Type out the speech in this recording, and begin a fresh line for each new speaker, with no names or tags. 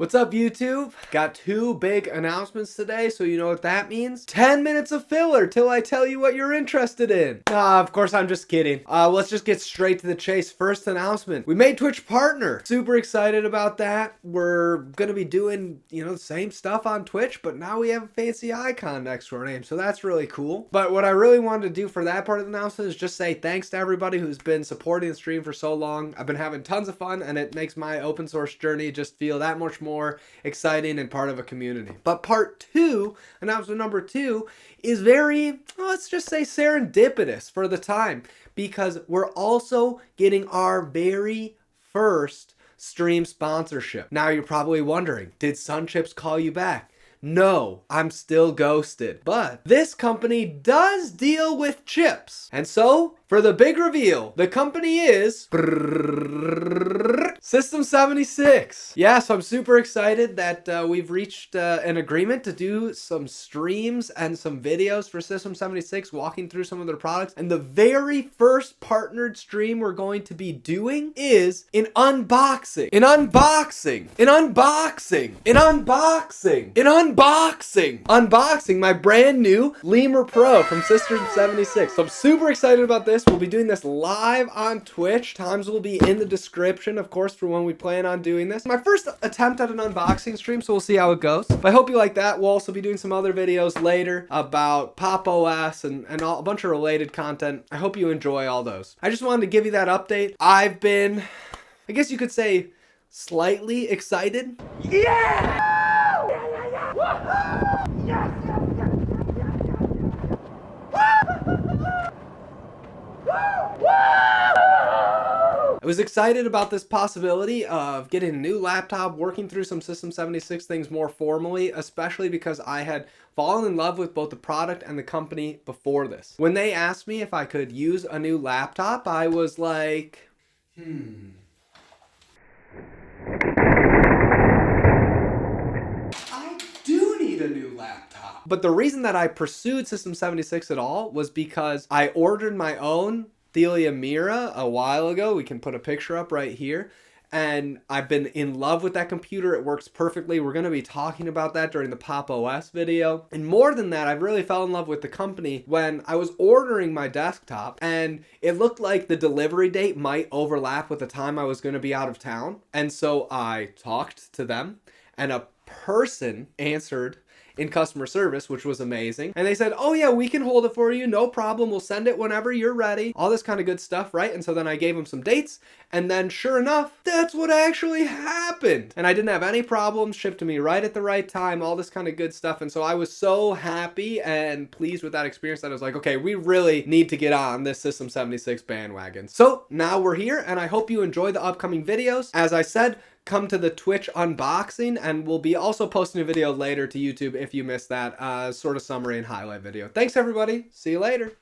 What's up, YouTube? Got two big announcements today, so you know what that means? 10 minutes of filler till I tell you what you're interested in. Nah, of course I'm just kidding. Let's just get straight to the chase. First announcement. We made Twitch partner. Super excited about that. We're gonna be doing, the same stuff on Twitch, but now we have a fancy icon next to our name, so that's really cool. But what I really wanted to do for that part of the announcement is just say thanks to everybody who's been supporting the stream for so long. I've been having tons of fun, and it makes my open source journey just feel that much more exciting and part of a community. But part two, announcement number two, is very, let's just say, serendipitous for the time, because we're also getting our very first stream sponsorship. Now you're probably wondering, did Sunchips call you back? No, I'm still ghosted. But this company does deal with chips. And so, for the big reveal, the company is System 76. Yeah, so I'm super excited that we've reached an agreement to do some streams and some videos for System 76, walking through some of their products. And the very first partnered stream we're going to be doing is an unboxing. An unboxing. An unboxing. An unboxing. An unboxing. Unboxing my brand new Lemur Pro from System 76. So I'm super excited about this. We'll be doing this live on Twitch. Times will be in the description, of course, for when we plan on doing this. My first attempt at an unboxing stream, so we'll see how it goes. But I hope you like that. We'll also be doing some other videos later about Pop! OS and a bunch of related content. I hope you enjoy all those. I just wanted to give you that update. I've been, I guess you could say, slightly excited.
Yeah! Yes! Yes!
I was excited about this possibility of getting a new laptop, working through some System 76 things more formally, especially because I had fallen in love with both the product and the company before this. When they asked me if I could use a new laptop, I was like, I do need a new laptop. But the reason that I pursued System 76 at all was because I ordered my own Thea Mira a while ago. We can put a picture up right here. And I've been in love with that computer. It works perfectly. We're going to be talking about that during the Pop! OS video. And more than that, I really fell in love with the company when I was ordering my desktop and it looked like the delivery date might overlap with the time I was going to be out of town. And so I talked to them and a person answered in customer service, which was amazing. And they said, oh yeah, we can hold it for you. No problem. We'll send it whenever you're ready. All this kind of good stuff, right? And so then I gave them some dates. And then sure enough, that's what actually happened. And I didn't have any problems, shipped to me right at the right time, all this kind of good stuff. And so I was so happy and pleased with that experience that I was like, okay, we really need to get on this System 76 bandwagon. So now we're here and I hope you enjoy the upcoming videos. As I said, come to the Twitch unboxing, and we'll be also posting a video later to YouTube if you missed that sort of summary and highlight video. Thanks everybody. See you later.